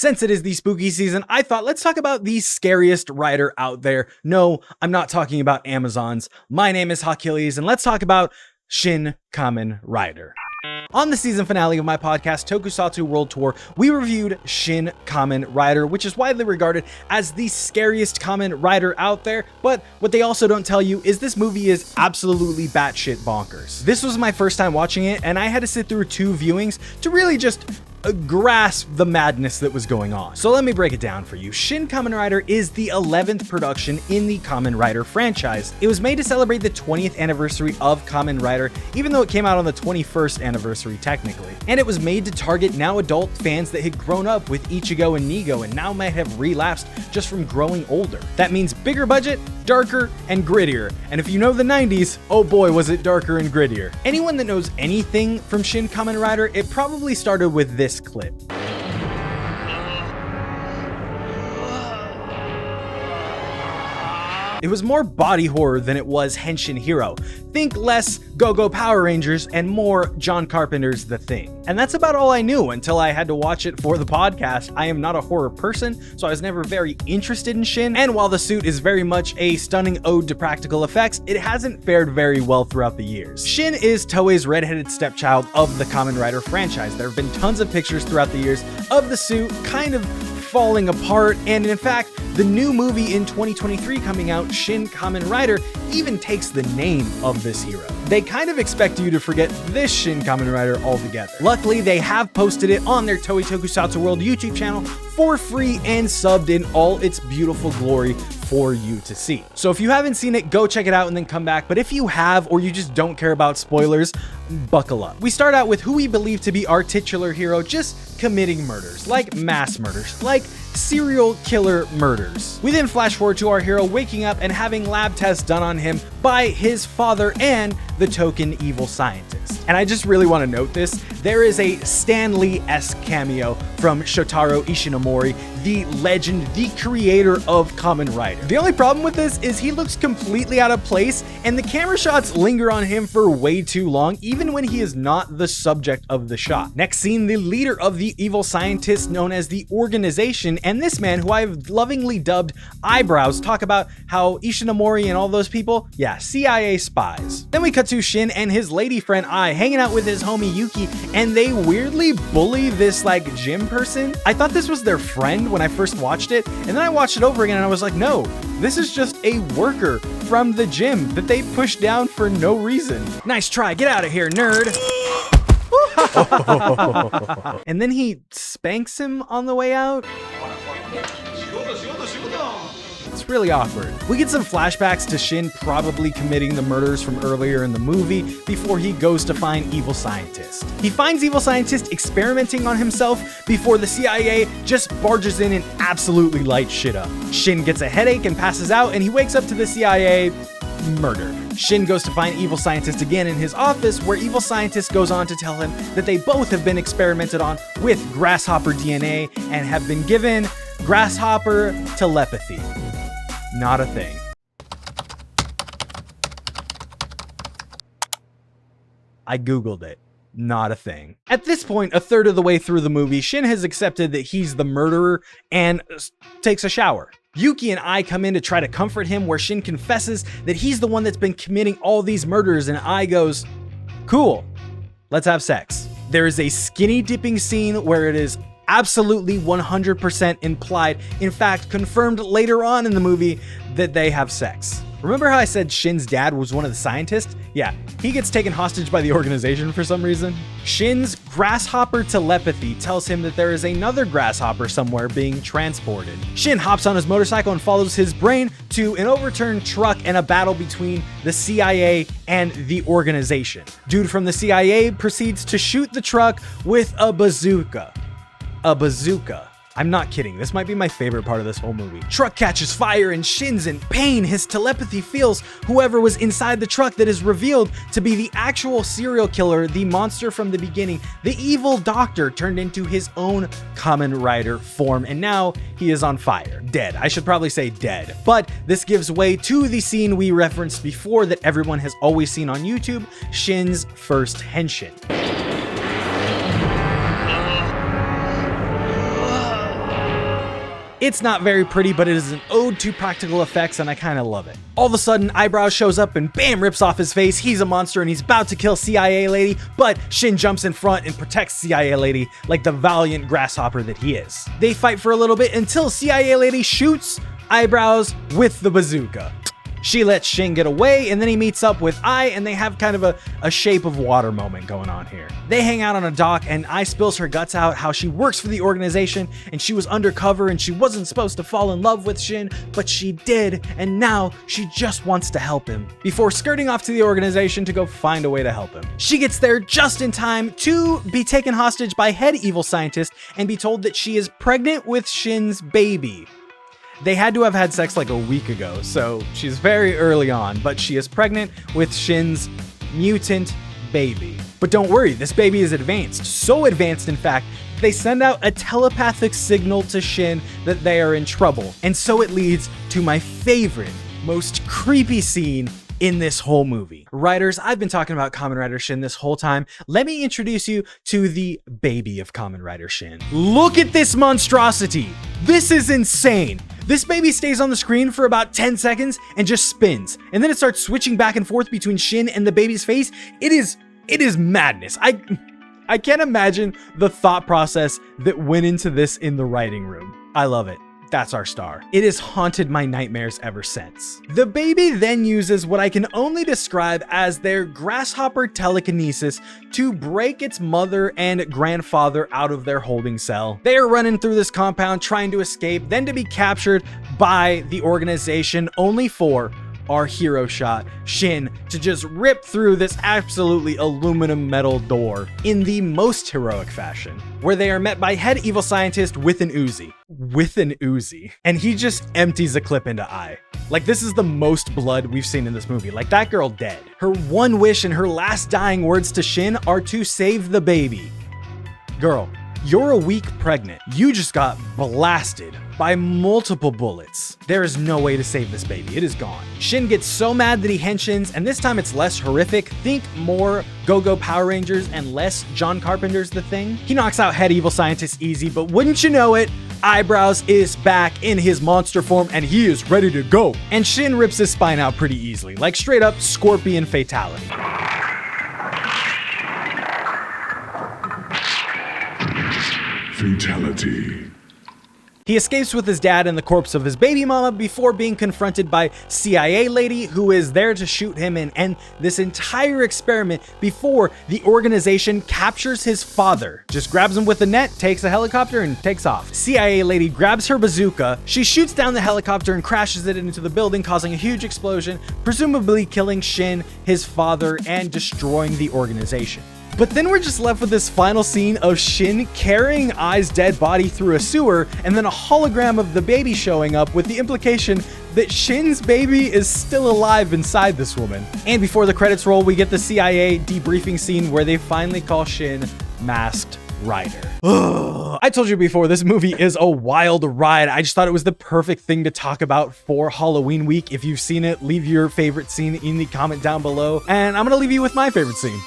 Since it is the spooky season, I thought let's talk about the scariest rider out there. No, I'm not talking about Amazons. My name is Achilles, and let's talk about Shin Kamen Rider. On the season finale of my podcast, Tokusatsu World Tour, we reviewed Shin Kamen Rider, which is widely regarded as the scariest Kamen Rider out there, but what they also don't tell you is this movie is absolutely batshit bonkers. This was my first time watching it, and I had to sit through 2 viewings to really just grasp the madness that was going on. So let me break it down for you. Shin Kamen Rider is the 11th production in the Kamen Rider franchise. It was made to celebrate the 20th anniversary of Kamen Rider, even though it came out on the 21st anniversary technically. And it was made to target now adult fans that had grown up with Ichigo and Nigo and now might have relapsed just from growing older. That means bigger budget, darker, and grittier. And if you know the 90s, oh boy was it darker and grittier. Anyone that knows anything from Shin Kamen Rider, it probably started with this clip. It was more body horror than it was Henshin hero. Think less Go-Go Power Rangers and more John Carpenter's The Thing. And that's about all I knew until I had to watch it for the podcast. I am not a horror person, so I was never very interested in Shin, and while the suit is very much a stunning ode to practical effects, it hasn't fared very well throughout the years. Shin is Toei's redheaded stepchild of the Kamen Rider franchise. There have been tons of pictures throughout the years of the suit kind of falling apart, and in fact, the new movie in 2023 coming out, Shin Kamen Rider, even takes the name of this hero. They kind of expect you to forget this Shin Kamen Rider altogether. Luckily, they have posted it on their Toei Tokusatsu World YouTube channel for free and subbed in all its beautiful glory for you to see. So if you haven't seen it, go check it out and then come back. But if you have, or you just don't care about spoilers, buckle up. We start out with who we believe to be our titular hero just committing murders, like mass murders, like serial killer murders. We then flash forward to our hero waking up and having lab tests done on him by his father and the token evil scientist. And I just really want to note this, there is a Stan Lee-esque cameo from Shotaro Ishinomori, the legend, the creator of Kamen Rider. The only problem with this is he looks completely out of place and the camera shots linger on him for way too long, even when he is not the subject of the shot. Next scene, the leader of the evil scientist known as the Organization, and this man, who I've lovingly dubbed Eyebrows, talk about how Ishinomori and all those people, yeah, CIA spies. Then we cut to Shin and his lady friend Ai hanging out with his homie Yuki, and they weirdly bully this like gym person. I thought this was their friend when I first watched it, and then I watched it over again and I was like, no, this is just a worker from the gym that they pushed down for no reason. Nice try, get out of here, nerd. And then he spanks him on the way out. It's really awkward. We get some flashbacks to Shin probably committing the murders from earlier in the movie before he goes to find Evil Scientist. He finds Evil Scientist experimenting on himself before the CIA just barges in and absolutely lights shit up. Shin gets a headache and passes out, and he wakes up to the CIA murdered. Shin goes to find Evil Scientist again in his office, where Evil Scientist goes on to tell him that they both have been experimented on with grasshopper DNA and have been given grasshopper telepathy. Not a thing. I googled it. Not a thing. At this point, a third of the way through the movie, Shin has accepted that he's the murderer and takes a shower. Yuki and Ai come in to try to comfort him, where Shin confesses that he's the one that's been committing all these murders, and Ai goes, cool, let's have sex. There is a skinny dipping scene where it is absolutely 100% implied, in fact confirmed later on in the movie, that they have sex. Remember how I said Shin's dad was one of the scientists? Yeah, he gets taken hostage by the organization for some reason. Shin's grasshopper telepathy tells him that there is another grasshopper somewhere being transported. Shin hops on his motorcycle and follows his brain to an overturned truck and a battle between the CIA and the organization. Dude from the CIA proceeds to shoot the truck with a bazooka. A bazooka. I'm not kidding, this might be my favorite part of this whole movie. Truck catches fire and Shin's in pain. His telepathy feels whoever was inside the truck that is revealed to be the actual serial killer, the monster from the beginning, the evil doctor turned into his own Kamen Rider form, and now he is on fire. Dead. I should probably say dead. But this gives way to the scene we referenced before that everyone has always seen on YouTube, Shin's first Henshin. It's not very pretty, but it is an ode to practical effects, and I kind of love it. All of a sudden, Eyebrows shows up and bam, rips off his face. He's a monster and he's about to kill CIA Lady, but Shin jumps in front and protects CIA Lady like the valiant grasshopper that he is. They fight for a little bit until CIA Lady shoots Eyebrows with the bazooka. She lets Shin get away, and then he meets up with Ai, and they have kind of a shape of water moment going on here. They hang out on a dock, and Ai spills her guts out how she works for the organization, and she was undercover, and she wasn't supposed to fall in love with Shin, but she did, and now she just wants to help him, before skirting off to the organization to go find a way to help him. She gets there just in time to be taken hostage by head evil scientist and be told that she is pregnant with Shin's baby. They had to have had sex like a week ago, so she's very early on, but she is pregnant with Shin's mutant baby. But don't worry, this baby is advanced. So advanced, in fact, they send out a telepathic signal to Shin that they are in trouble. And so it leads to my favorite, most creepy scene in this whole movie. Writers, I've been talking about Kamen Rider Shin this whole time. Let me introduce you to the baby of Kamen Rider Shin. Look at this monstrosity. This is insane. This baby stays on the screen for about 10 seconds and just spins. And then it starts switching back and forth between Shin and the baby's face. It is madness. I can't imagine the thought process that went into this in the writing room. I love it. That's our star. It has haunted my nightmares ever since. The baby then uses what I can only describe as their grasshopper telekinesis to break its mother and grandfather out of their holding cell. They are running through this compound trying to escape, then to be captured by the organization, only for our hero shot, Shin, to just rip through this absolutely aluminum metal door in the most heroic fashion, where they are met by head evil scientist with an Uzi. And he just empties a clip into Ai. Like, this is the most blood we've seen in this movie. Like, that girl dead. Her one wish and her last dying words to Shin are to save the baby. Girl, you're a week pregnant. You just got blasted by multiple bullets. There is no way to save this baby. It is gone. Shin gets so mad that he henshins, and this time it's less horrific. Think more Go-Go Power Rangers and less John Carpenter's The Thing. He knocks out head evil scientist easy, but wouldn't you know it, Eyebrows is back in his monster form and he is ready to go. And Shin rips his spine out pretty easily, like straight up scorpion fatality. Fatality. He escapes with his dad and the corpse of his baby mama before being confronted by CIA Lady, who is there to shoot him and end this entire experiment before the organization captures his father. Just grabs him with a net, takes a helicopter, and takes off. CIA Lady grabs her bazooka, she shoots down the helicopter and crashes it into the building, causing a huge explosion, presumably killing Shin, his father, and destroying the organization. But then we're just left with this final scene of Shin carrying Ai's dead body through a sewer, and then a hologram of the baby showing up with the implication that Shin's baby is still alive inside this woman. And before the credits roll, we get the CIA debriefing scene where they finally call Shin Masked Rider. I told you before, this movie is a wild ride. I just thought it was the perfect thing to talk about for Halloween week. If you've seen it, leave your favorite scene in the comment down below, and I'm gonna leave you with my favorite scene.